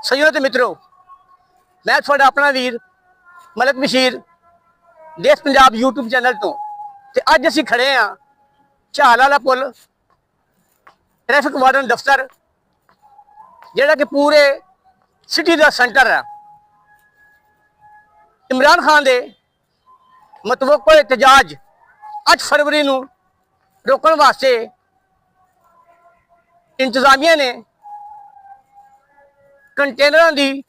ਸੱਜਣੋ ਤੇ ਮਿੱਤਰੋ, ਮੈਂ ਤੁਹਾਡਾ ਆਪਣਾ ਵੀਰ ਮਲਕ ਬਸ਼ੀਰ ਦੇਸ਼ ਪੰਜਾਬ YouTube ਚੈਨਲ ਤੋਂ। ਤੇ ਅੱਜ ਅਸੀਂ ਖੜੇ ਆ ਝਾਲ ਵਾਲਾ ਪੁਲ ਟ੍ਰੈਫਿਕ ਵਾਰਡਨ ਦਫ਼ਤਰ, ਜਿਹੜਾ ਕਿ ਪੂਰੇ ਸਿਟੀ ਦਾ ਸੈਂਟਰ ਹੈ। ਇਮਰਾਨ ਖਾਨ ਦੇ ਮਤਵਕਲ ਇhtਜਾਜ 8 ਫਰਵਰੀ ਨੂੰ ਰੋਕਣ ਵਾਸਤੇ ਇੰਤਜ਼ਾਮੀਆ ਨੇ ਕੰਟੇਨਰਾਂ ਦੀ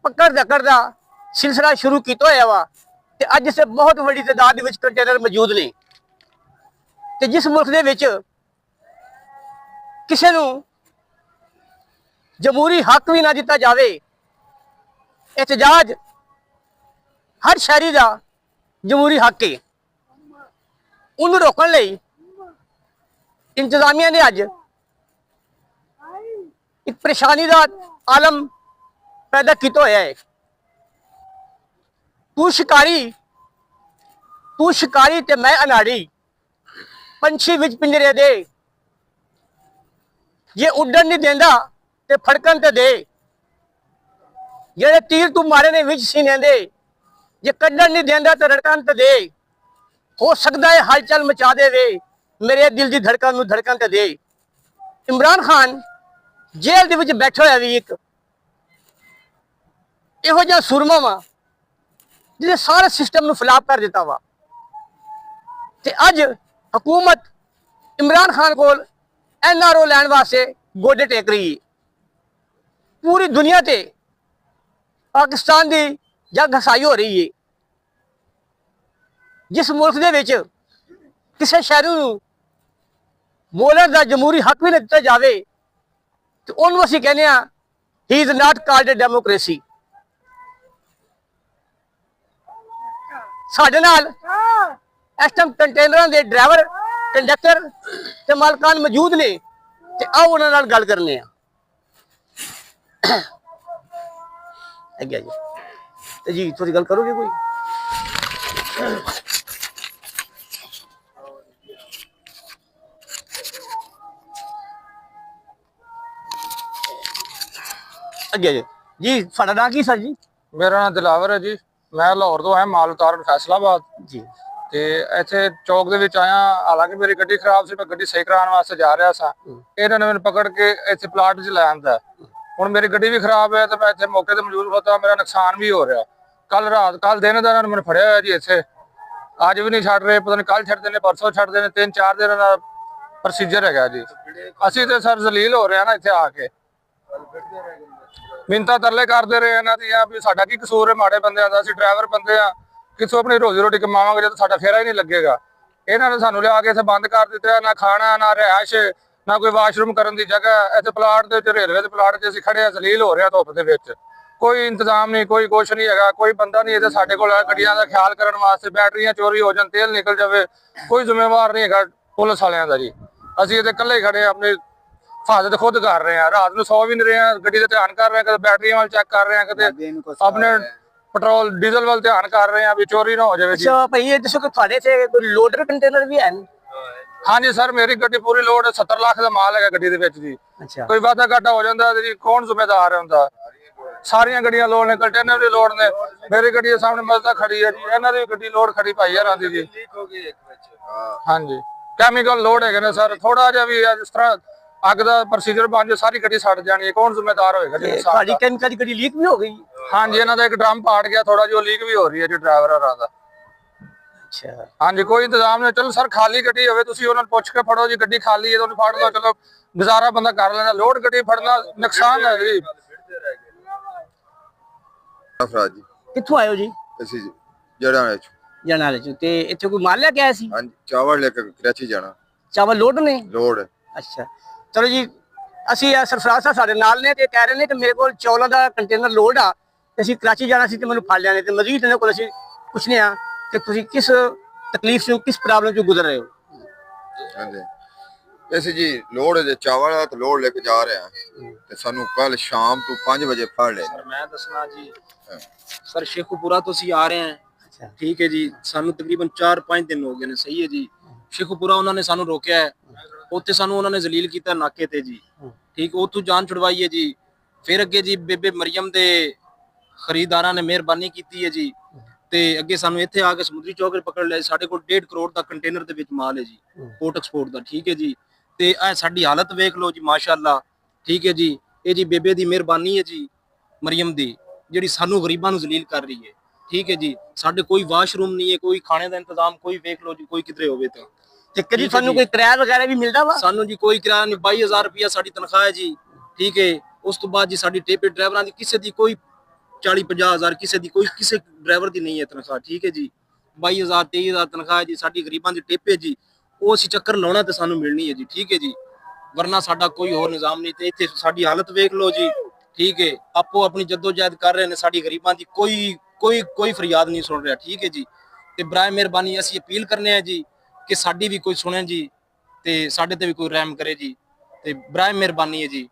ਪਕੜ ਦਕੜ ਦਾ ਸਿਲਸਿਲਾ ਸ਼ੁਰੂ ਕੀਤਾ ਹੋਇਆ ਵਾ। ਤੇ ਅੱਜ ਸੇ ਬਹੁਤ ਵੱਡੀ ਤਾਦਾਦ ਦੇ ਵਿੱਚ ਕੰਟੇਨਰ ਮੌਜੂਦ ਨੇ। ਤੇ ਜਿਸ ਮੁਲਕ ਦੇ ਵਿੱਚ ਕਿਸੇ ਨੂੰ ਜਮਹੂਰੀ ਹੱਕ ਵੀ ਨਾ ਦਿੱਤਾ ਜਾਵੇ, ਇhtਜਾਜ ਹਰ ਸ਼ਹਿਰੀ ਦਾ ਜਮਹੂਰੀ ਹੱਕ ਹੈ, ਉਹਨੂੰ ਰੋਕਣ ਲਈ ਇੰਤਜ਼ਾਮੀਆ ਨੇ ਅੱਜ ਇੱਕ ਪਰੇਸ਼ਾਨੀ ਦਾ ਆਲਮ ਪੈਦਾ ਕੀਤਾ ਹੋਇਆ ਹੈ। ਤੂੰ ਸ਼ਿਕਾਰੀ ਤੇ ਮੈਂ ਅਨਾੜੀ, ਪੰਛੀ ਵਿੱਚ ਪਿੰਜਰੇ ਦੇ, ਜੇ ਉੱਡਣ ਨਹੀਂ ਦਿੰਦਾ ਤੇ ਫੜਕਣ ਤੇ ਦੇ, ਜਿਹੜੇ ਤੀਰ ਤੂੰ ਮਾਰੇ ਨੇ ਵਿੱਚ ਸੀਨੇ ਦੇ, ਜੇ ਕੱਢਣ ਨਹੀਂ ਦਿੰਦਾ ਤੇ ਰੜਕਣ ਤੇ ਦੇ, ਹੋ ਸਕਦਾ ਹੈ ਹਲਚਲ ਮਚਾ ਦੇਵੇ, ਮੇਰੇ ਦਿਲ ਦੀ ਧੜਕਣ ਨੂੰ ਧੜਕਣ ਤੇ ਦੇ। ਇਮਰਾਨ ਖਾਨ ਜੇਲ੍ਹ ਦੇ ਵਿੱਚ ਬੈਠਾ ਹੋਇਆ ਵੀ ਇੱਕ ਇਹੋ ਜਿਹਾ ਸੁਰਮਾ ਵਾ ਜਿਹਨੇ ਸਾਰੇ ਸਿਸਟਮ ਨੂੰ ਫਲਾਪ ਕਰ ਦਿੱਤਾ ਵਾ। ਤੇ ਅੱਜ ਹਕੂਮਤ ਇਮਰਾਨ ਖਾਨ ਕੋਲ NRO ਲੈਣ ਵਾਸਤੇ ਗੋਡੇ ਟੇਕ ਰਹੀ ਹੈ। ਪੂਰੀ ਦੁਨੀਆ ਤੇ ਪਾਕਿਸਤਾਨ ਦੀ ਜੰਗ ਹਸਾਈ ਹੋ ਰਹੀ ਹੈ। ਜਿਸ ਮੁਲਕ ਦੇ ਵਿੱਚ ਕਿਸੇ ਸ਼ਹਿਰੀ ਨੂੰ ਬੋਲਣ ਦਾ ਜਮਹੂਰੀ ਹੱਕ ਵੀ ਨਾ ਦਿੱਤਾ ਜਾਵੇ, ਤੇ ਉਹਨੂੰ ਅਸੀਂ ਕਹਿੰਦੇ ਆ ਹੀ ਇਜ਼ ਨਾਟ ਕਾਲਡ ਡੈਮੋਕ੍ਰੇਸੀ। ਸਾਡੇ ਨਾਲ ਇਸ ਟਾਈਮ ਕੰਟੇਨਰਾਂ ਦੇ ਡਰਾਈਵਰ, ਕੰਡਕਟਰ ਤੇ ਮਾਲਕਾਨ ਮੌਜੂਦ ਨੇ, ਤੇ ਆਓ ਉਹਨਾਂ ਨਾਲ ਗੱਲ ਕਰਨੇ ਆ। ਅੱਗੇ ਜੀ ਤੇ ਜੀ ਤੁਸੀਂ ਗੱਲ ਕਰੋਗੇ ਕੋਈ? ਅੱਗੇ ਜੀ ਤੁਹਾਡਾ ਨਾਂ ਕੀ ਸਰ ਜੀ? ਮੇਰਾ ਨਾਮ ਦਿਲਾਵਰ ਹੈ ਜੀ। ਮੈਂ ਲਾਹੌਰ ਤੋਂ ਆਇਆ ਮਾਲ ਉਤਾਰਨ ਫੈਸਲਾਬਾਦ ਜੀ। ਤੇ ਇੱਥੇ ਚੌਕ ਦੇ ਵਿੱਚ ਆਇਆ। ਹਾਲਾਂਕਿ ਮੇਰੀ ਗੱਡੀ ਖਰਾਬ ਸੀ, ਮੈਂ ਗੱਡੀ ਸਹੀ ਕਰਾਉਣ ਵਾਸਤੇ ਜਾ ਰਿਹਾ ਸਾਂ। ਇਹਨਾਂ ਨੇ ਮੈਨੂੰ ਪਕੜ ਕੇ ਇੱਥੇ ਪਲਾਟ 'ਚ ਲੈ ਆਂਦਾ। ਹੁਣ ਮੇਰੀ ਗੱਡੀ ਵੀ ਖਰਾਬ ਹੈ ਤੇ ਮੈਂ ਇੱਥੇ ਮੌਕੇ ਤੇ ਮੌਜੂਦ ਹੋਤਾ, ਮੇਰਾ ਨੁਕਸਾਨ ਵੀ ਹੋ ਰਿਹਾ। ਕੱਲ ਦਿਨ ਦਾ ਇਹਨਾਂ ਨੇ ਮੈਨੂੰ ਫੜਿਆ ਹੋਇਆ ਜੀ ਇੱਥੇ। ਅੱਜ ਵੀ ਨਹੀਂ ਛੱਡ ਰਹੇ, ਪਤਾ ਨਹੀਂ ਕੱਲ ਛੱਡਦੇ ਨੇ, ਪਰਸੋਂ ਛੱਡਦੇ ਨੇ। 3-4 ਦਿਨ ਦਾ ਪ੍ਰੋਸੀਜਰ ਹੈਗਾ ਜੀ। ਅਸੀਂ ਤੇ ਸਰ ਜ਼ਲੀਲ ਹੋ ਰਹੇ ਹਾਂ ਨਾ ਇੱਥੇ ਆ ਕੇ। ਮਿੰਨਤਾਂ ਤਰਲੇ ਕਰਦੇ ਰਹੇ ਇਹਨਾਂ ਦੀਆਂ ਵੀ ਸਾਡਾ ਕੀ ਕਸੂਰ ਹੈ ਮਾੜੇ ਬੰਦਿਆਂ ਦਾ, ਅਸੀਂ ਡਰਾਈਵਰ ਬੰਦੇ ਆ, ਕਿਥੋਂ ਆਪਣੀ ਰੋਜ਼ੀ ਰੋਟੀ ਕਮਾਵਾਂਗੇ ਜਦੋਂ ਸਾਡਾ ਫੇਰਾ ਹੀ ਨਹੀਂ ਲੱਗੇਗਾ। ਇਹਨਾਂ ਨੇ ਸਾਨੂੰ ਲਿਆ ਕੇ ਇੱਥੇ ਬੰਦ ਕਰ ਦਿੱਤਾ, ਨਾ ਖਾਣਾ, ਨਾ ਰਿਹਾਇਸ਼, ਨਾ ਕੋਈ ਵਾਸ਼ਰੂਮ ਕਰਨ ਦੀ ਜਗ੍ਹਾ। ਇੱਥੇ ਪਲਾਟ ਦੇ ਵਿੱਚ, ਰੇਲਵੇ ਦੇ ਪਲਾਟ 'ਚ ਅਸੀਂ ਖੜੇ ਆ, ਜ਼ਲੀਲ ਹੋ ਰਿਹਾ ਧੁੱਪ ਦੇ ਵਿੱਚ। ਕੋਈ ਇੰਤਜ਼ਾਮ ਨਹੀਂ, ਕੋਈ ਕੁਛ ਨਹੀਂ ਹੈਗਾ, ਕੋਈ ਬੰਦਾ ਨਹੀਂ ਇੱਥੇ ਸਾਡੇ ਕੋਲ ਗੱਡੀਆਂ ਦਾ ਖਿਆਲ ਕਰਨ ਵਾਸਤੇ। ਬੈਟਰੀਆਂ ਚੋਰੀ ਹੋ ਜਾਣ, ਤੇਲ ਨਿਕਲ ਜਾਵੇ, ਕੋਈ ਜ਼ਿੰਮੇਵਾਰ ਨਹੀਂ ਹੈਗਾ ਪੁਲਿਸ ਵਾਲਿਆਂ ਦਾ ਜੀ। ਅਸੀਂ ਇੱਥੇ ਇਕੱਲੇ ਖੜੇ ਆ, ਆਪਣੀ ਹਿਫਾਜ਼ਤ ਖੁਦ ਕਰ ਰਹੇ ਆ। ਰਾਤ ਨੂੰ ਸੌ ਵੀ ਨਹੀਂ ਰਹੇ ਆ, ਗੱਡੀ ਦਾ ਧਿਆਨ ਕਰ ਰਹੇ ਆ, ਕਦੇ ਬੈਟਰੀਆਂ ਵੱਲ ਚੈੱਕ ਕਰ ਰਹੇ ਆ, ਕਦੇ ਆਪਣੇ ਪੈਟਰੋਲ ਡੀਜ਼ਲ ਵੱਲ ਧਿਆਨ ਕਰ ਰਹੇ ਆ ਵੀ ਚੋਰੀ ਨਾ ਹੋ ਜਾਵੇ ਜੀ। ਅੱਛਾ ਭਾਈ, ਇਹ ਦੱਸੋ ਕਿ ਤੁਹਾਡੇ ਇੱਥੇ ਕੋਈ ਲੋਡਰ ਕੰਟੇਨਰ ਵੀ ਹੈ? ਹਾਂਜੀ ਸਰ, ਮੇਰੀ ਗੱਡੀ ਪੂਰੀ ਲੋਡ 70 ਲੱਖ ਦਾ ਮਾਲ ਹੈਗਾ ਗੱਡੀ ਦੇ ਵਿੱਚ ਜੀ। ਅੱਛਾ, ਕੋਈ ਵਾਧਾ ਘਾਟਾ ਹੋ ਜਾਂਦਾ ਜੀ, ਕੌਣ ਜ਼ਿੰਮੇਦਾਰ ਹੁੰਦਾ? ਸਾਰੀਆਂ ਗੱਡੀਆਂ ਲੋਡ ਨੇ, ਕੰਟੇਨਰ ਦੀ ਲੋਡ ਨੇ। ਮੇਰੀ ਗੱਡੀ ਦੇ ਸਾਹਮਣੇ ਮਜ਼ਦਾ ਖੜੀ ਹੈ ਜੀ, ਇਹਨਾਂ ਦੀ ਗੱਡੀ ਲੋਡ ਖੜੀ ਭਾਈ ਯਾਰਾਂ ਦੀ ਜੀ। ਹਾਂਜੀ, ਕੈਮੀਕਲ ਲੋਡ ਹੈਗੇ ਨੇ ਸਰ। ਥੋੜਾ ਜਿਹਾ ਵੀ ਜਿਸ ਤਰ੍ਹਾਂ ਅੱਗ ਦਾ ਪ੍ਰੋਸੀਜਰ ਬਣ ਜਾਏ, ਸਾਰੀ ਗੱਡੀ ਸੜ ਜਾਣੀ ਹੈ। ਕੌਣ ਜ਼ਿੰਮੇਦਾਰ ਹੋਏਗਾ ਜੀ? ਤੁਹਾਡੀ ਕੈਮੀਕਲ ਦੀ ਗੱਡੀ ਲੀਕ ਵੀ ਹੋ ਗਈ? ਹਾਂਜੀ, ਇਹਨਾਂ ਦਾ ਇੱਕ ਡਰਮ ਪਾੜ ਗਿਆ ਥੋੜਾ ਜਿਹਾ, ਲੀਕ ਵੀ ਹੋ ਰਹੀ ਹੈ ਜੀ ਡਰਾਈਵਰ ਹੋਰਾਂ ਦਾ। ਅੱਛਾ, ਹਾਂਜੀ, ਕੋਈ ਇੰਤਜ਼ਾਮ ਨਹੀਂ। ਚਲੋ ਸਰ, ਖਾਲੀ ਗੱਡੀ ਹੋਵੇ ਤੁਸੀਂ ਉਹਨਾਂ ਨੂੰ ਪੁੱਛ ਕੇ ਫੜੋ ਜੀ। ਗੱਡੀ ਖਾਲੀ ਹੈ, ਉਹਨੂੰ ਫੜ ਲਓ, ਚਲੋ ਗੁਜ਼ਾਰਾ ਬੰਦਾ ਕਰ ਲੈਂਦਾ। ਲੋਡ ਗੱਡੀ ਫੜਨਾ ਨੁਕਸਾਨ ਹੈ ਜੀ। ਅਫਰਾਜ ਜੀ। ਕਿੱਥੋਂ ਆਏ ਹੋ ਜੀ? ਅਸੀਂ ਜਨਾਲੇ ਚ ਤੇ ਇੱਥੇ ਕੋਈ ਮਾਲ ਲੈ ਕੇ ਆਇਆ ਸੀ? ਹਾਂਜੀ, ਚਾਵਲ ਲੈ ਕੇ ਕਰਾਚੀ ਜਾਣਾ। ਚਾਵਲ ਲੋਡ ਨੇ? ਲੋਡ। ਅੱਛਾ, ਚਲੋ ਜੀ, ਅਸੀਂ ਸਰਫਰਾਜ਼ ਸਾਹਿਬ ਸਾਡੇ ਨਾਲ ਨੇ ਤੇ ਕਹਿ ਰਹੇ ਨੇ ਕਿ ਮੇਰੇ ਕੋਲ ਚੌਲਾਂ ਦਾ ਕੰਟੇਨਰ ਲੋਡ ਆ, ਤੇ ਅਸੀਂ ਕਰਾਚੀ ਜਾਣਾ ਸੀ ਤੇ ਮੈਨੂੰ ਫੜ ਲਿਆ ਨੇ। ਤੇ ਮਜ਼ੀਦ ਇਹਨਾਂ ਕੋਲ ਅਸੀਂ ਪੁੱਛਨੇ ਆ ਕਿ ਤੁਸੀਂ ਕਿਸ ਤਕਲੀਫ ਚੋਂ, ਕਿਸ ਪ੍ਰੋਬਲਮ ਚੋਂ ਗੁਜ਼ਰ ਰਹੇ ਹੋ। ਹਾਂਜੀ, ਅਸੀਂ ਜੀ ਲੋਡ ਦੇ ਚਾਵਲ ਆ ਤੇ ਲੋਡ ਲੈ ਕੇ ਜਾ ਰਹੇ ਆ, ਤੇ ਸਾਨੂੰ ਕੱਲ ਸ਼ਾਮ ਤੋਂ 5 ਵਜੇ ਫੜ ਲਿਆ। ਮੈਂ ਦੱਸਣਾ ਜੀ ਸਰ, ਸ਼ੇਖੂਪੁਰਾ ਤੋਂ ਅਸੀਂ ਆ ਰਹੇ ਹਾਂ। ਠੀਕ ਹੈ ਜੀ, ਸਾਨੂੰ ਤਕਰੀਬਨ 4-5 ਦਿਨ ਹੋ ਗਏ ਨੇ। ਸਹੀ ਹੈ ਜੀ, ਸ਼ੇਖੂਪੁਰਾ ਉਹਨਾਂ ਨੇ ਸਾਨੂੰ ਰੋਕਿਆ ਹੈ, ਉੱਥੇ ਸਾਨੂੰ ਉਹਨਾਂ ਨੇ ਜ਼ਲੀਲ ਕੀਤਾ ਨਾਕੇ ਤੇ ਜੀ। ਠੀਕ, ਉੱਥੋਂ ਜਾਨ ਛੁਡਵਾਈ ਹੈ ਜੀ। ਫਿਰ ਅੱਗੇ ਜੀ ਬੇਬੇ ਮਰੀਮ ਦੇ ਖਰੀਦਦਾਰਾਂ ਨੇ ਮਿਹਰਬਾਨੀ ਕੀਤੀ ਹੈ ਜੀ, ਤੇ ਅੱਗੇ ਸਾਨੂੰ ਇੱਥੇ ਆ ਕੇ ਸਮੁੰਦਰੀ ਚੌਕ ਤੇ ਪਕੜ ਲਿਆ। ਸਾਡੇ ਕੋਲ 1.5 ਕਰੋੜ ਦਾ ਕੰਟੇਨਰ ਦੇ ਵਿੱਚ ਮਾਲ ਹੈ ਜੀ, ਪੋਰਟ ਐਕਸਪੋਰਟ ਦਾ। ਠੀਕ ਹੈ ਜੀ, ਤੇ ਇਹ ਸਾਡੀ ਹਾਲਤ ਵੇਖ ਲਓ ਜੀ, ਮਾਸ਼ਾਅੱਲਾ। ਠੀਕ ਹੈ ਜੀ, ਇਹ ਜੀ ਬੇਬੇ ਦੀ ਮਿਹਰਬਾਨੀ ਹੈ ਜੀ, ਮਰੀਮ ਦੀ, ਜਿਹੜੀ ਸਾਨੂੰ ਗਰੀਬਾਂ ਨੂੰ ਜ਼ਲੀਲ ਕਰ ਰਹੀ ਹੈ। ਠੀਕ ਹੈ ਜੀ, ਸਾਡੇ ਕੋਈ ਵਾਸ਼ਰੂਮ ਨਹੀਂ ਹੈ, ਕੋਈ ਖਾਣੇ ਦਾ ਇੰਤਜ਼ਾਮ, ਕੋਈ ਵੇਖ ਲਓ ਜੀ, ਕੋਈ ਕਿਧਰੇ ਹੋਵੇ ਤਾਂ। ਤੇ ਕਦੀ ਤੁਹਾਨੂੰ ਕੋਈ ਕਿਰਾਇਆ ਵਗੈਰਾ ਵੀ ਮਿਲਦਾ ਵਾ? ਸਾਨੂੰ ਜੀ ਕੋਈ ਕਿਰਾਇਆ ਨਹੀਂ, 22,000 ਰੁਪਇਆ ਸਾਡੀ ਤਨਖਾਹ ਹੈ ਜੀ। ਠੀਕ ਹੈ, ਉਸ ਤੋਂ ਬਾਅਦ ਜੀ ਸਾਡੀ ਟੇਪੇ ਡਰਾਈਵਰਾਂ ਦੀ ਕਿਸੇ ਦੀ ਕੋਈ 40-50,000, ਕਿਸੇ ਦੀ ਕੋਈ, ਕਿਸੇ ਡਰਾਈਵਰ ਦੀ ਨਹੀਂ ਹੈ ਤਨਖਾਹ। ਠੀਕ ਹੈ ਜੀ, 22,000 23,000 ਤਨਖਾਹ ਹੈ ਜੀ ਸਾਡੀ, ਗਰੀਬਾਂ ਦੀ ਟੇਪੇ ਜੀ। ਉਹ ਅਸੀਂ ਚੱਕਰ ਲਾਉਣਾ ਤੇ ਸਾਨੂੰ ਮਿਲਣੀ ਹੈ ਜੀ। ਠੀਕ ਹੈ ਜੀ, ਵਰਨਾ ਸਾਡਾ ਕੋਈ ਹੋਰ ਨਿਜ਼ਾਮ ਨਹੀਂ। ਤੇ ਇੱਥੇ ਸਾਡੀ ਹਾਲਤ ਵੇਖ ਲਓ ਜੀ। ਠੀਕ ਹੈ, ਆਪੋ ਆਪਣੀ ਜਦੋਜਹਿਦ ਕਰ ਰਹੇ ਨੇ, ਸਾਡੀ ਗਰੀਬਾਂ ਦੀ ਕੋਈ ਫਰਿਆਦ ਨਹੀਂ ਸੁਣ ਰਿਹਾ। ਠੀਕ ਹੈ ਜੀ, ਤੇ ਬਰਾਏ ਮਿਹਰਬਾਨੀ ਅਸੀਂ ਅਪੀਲ ਕਰਨੇ ਆ ਜੀ ਕਿ ਸਾਡੀ ਵੀ ਕੋਈ ਸੁਣੇ ਜੀ, ਤੇ ਸਾਡੇ ਤੇ ਵੀ ਕੋਈ ਰਹਿਮ ਕਰੇ ਜੀ, ਤੇ ਬਰਾਏ ਮਿਹਰਬਾਨੀ ਹੈ ਜੀ।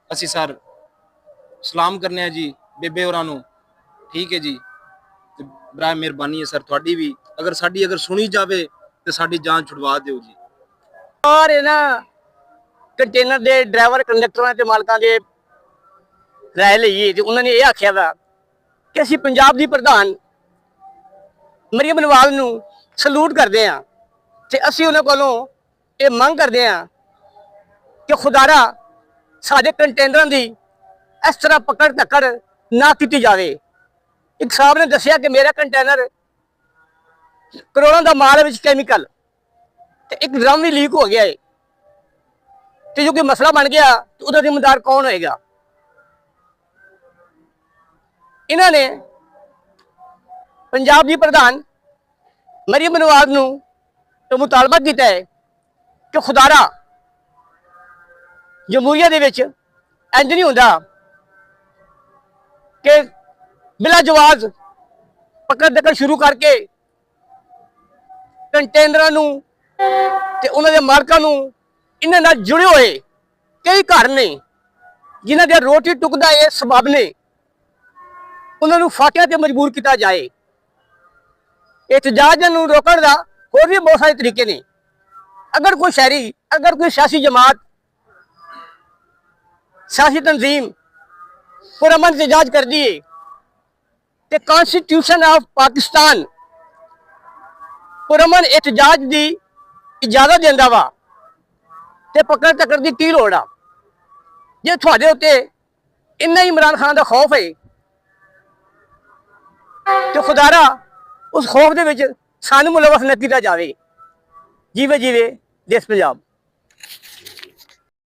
ਅਸੀਂ ਸਰ ਸਲਾਮ ਕਰਨੇ ਆ ਜੀ ਬੇਬੇ ਹੋਰਾਂ ਨੂੰ। ਠੀਕ ਹੈ ਜੀ, ਤੇ ਬਰਾਏ ਮਿਹਰਬਾਨੀ ਹੈ ਸਰ ਤੁਹਾਡੀ ਵੀ, ਅਗਰ ਸਾਡੀ ਸੁਣੀ ਜਾਵੇ ਤੇ ਸਾਡੀ ਜਾਨ ਛੁਡਵਾ ਦਿਓ ਜੀ। ਔਰ ਇਹਨਾਂ ਕੰਟੇਨਰ ਦੇ ਡਰਾਈਵਰ, ਕੰਡਕਟਰਾਂ ਤੇ ਮਾਲਕਾਂ ਦੇ ਰਾਏ ਲਈਏ ਤੇ ਉਹਨਾਂ ਨੇ ਇਹ ਆਖਿਆ ਵਾ ਕਿ ਅਸੀਂ ਪੰਜਾਬ ਦੀ ਪ੍ਰਧਾਨ ਮਰੀਮ ਨਵਾਜ਼ ਨੂੰ ਸਲੂਟ ਕਰਦੇ ਹਾਂ, ਤੇ ਅਸੀਂ ਉਹਨਾਂ ਕੋਲੋਂ ਇਹ ਮੰਗ ਕਰਦੇ ਹਾਂ ਕਿ ਖੁਦਾਰਾ ਸਾਡੇ ਕੰਟੇਨਰਾਂ ਦੀ ਇਸ ਤਰ੍ਹਾਂ ਪਕੜ ਧੱਕੜ ਨਾ ਕੀਤੀ ਜਾਵੇ। ਇੱਕ ਸਾਹਿਬ ਨੇ ਦੱਸਿਆ ਕਿ ਮੇਰਾ ਕੰਟੇਨਰ ਕਰੋੜਾਂ ਦਾ ਮਾਲ ਵਿੱਚ ਕੈਮੀਕਲ, ਤੇ ਇੱਕ ਡਰਮ ਵੀ ਲੀਕ ਹੋ ਗਿਆ ਹੈ, ਤੇ ਜੋ ਕਿ ਮਸਲਾ ਬਣ ਗਿਆ ਤੇ ਉਹਦਾ ਜ਼ਿੰਮੇਦਾਰ ਕੌਣ ਹੋਏਗਾ? ਇਹਨਾਂ ਨੇ ਪੰਜਾਬ ਦੀ ਪ੍ਰਧਾਨ ਮਰੀਮ ਨਵਾਜ਼ ਨੂੰ ਇਹ ਮੁਤਾਲਬਾ ਕੀਤਾ ਹੈ ਕਿ ਖੁਦਾਰਾ ਜਮਹੂਰੀਅਤ ਦੇ ਵਿੱਚ ਇੰਜ ਨਹੀਂ ਹੁੰਦਾ ਕਿ ਬਿਲਾ ਜਵਾਜ਼ ਪਕੜ ਧੱਕੜ ਸ਼ੁਰੂ ਕਰਕੇ ਕੰਟੇਨਰਾਂ ਨੂੰ ਤੇ ਉਹਨਾਂ ਦੇ ਮਾਲਕਾਂ ਨੂੰ, ਇਹਨਾਂ ਨਾਲ ਜੁੜੇ ਹੋਏ ਕਈ ਘਰ ਨੇ ਜਿਨ੍ਹਾਂ ਦੇ ਰੋਟੀ ਟੁਕਦਾ ਇਹ ਸਬਬ ਨੇ, ਉਹਨਾਂ ਨੂੰ ਫਾਟਿਆਂ ਤੇ ਮਜਬੂਰ ਕੀਤਾ ਜਾਏ। ਇਤਜਾਜ ਨੂੰ ਰੋਕਣ ਦਾ ਹੋਰ ਵੀ ਬਹੁਤ ਸਾਰੇ ਤਰੀਕੇ ਨੇ। ਅਗਰ ਕੋਈ ਸ਼ਹਿਰੀ, ਅਗਰ ਕੋਈ ਸਿਆਸੀ ਜਮਾਤ, ਸਿਆਸੀ ਤਨਜ਼ੀਮ ਪੁਰਅਮਨ ਇਤਜਾਜ ਕਰਦੀ ਹੈ ਤੇ ਕਨਸਟੀਟਿਊਸ਼ਨ ਆਫ ਪਾਕਿਸਤਾਨ ਪੁਰਅਮਨ ਇਤਜਾਜ ਦੀ ਇਜਾਜ਼ਤ ਦਿੰਦਾ ਵਾ, ਤੇ ਪਕੜ ਧੱਕੜ ਦੀ ਕੀ ਲੋੜ ਆ? ਜੇ ਤੁਹਾਡੇ ਉੱਤੇ ਇੰਨਾ ਹੀ ਇਮਰਾਨ ਖਾਨ ਦਾ ਖੌਫ ਹੈ ਤੇ ਖੁਦਾਰਾ ਉਸ ਖੌਫ ਦੇ ਵਿੱਚ ਸਾਨੂੰ ਮੁਲਵਸ ਨਾ ਕੀਤਾ ਜਾਵੇ। ਜੀਵੇ ਜੀਵੇ ਦੇਸ਼ ਪੰਜਾਬ।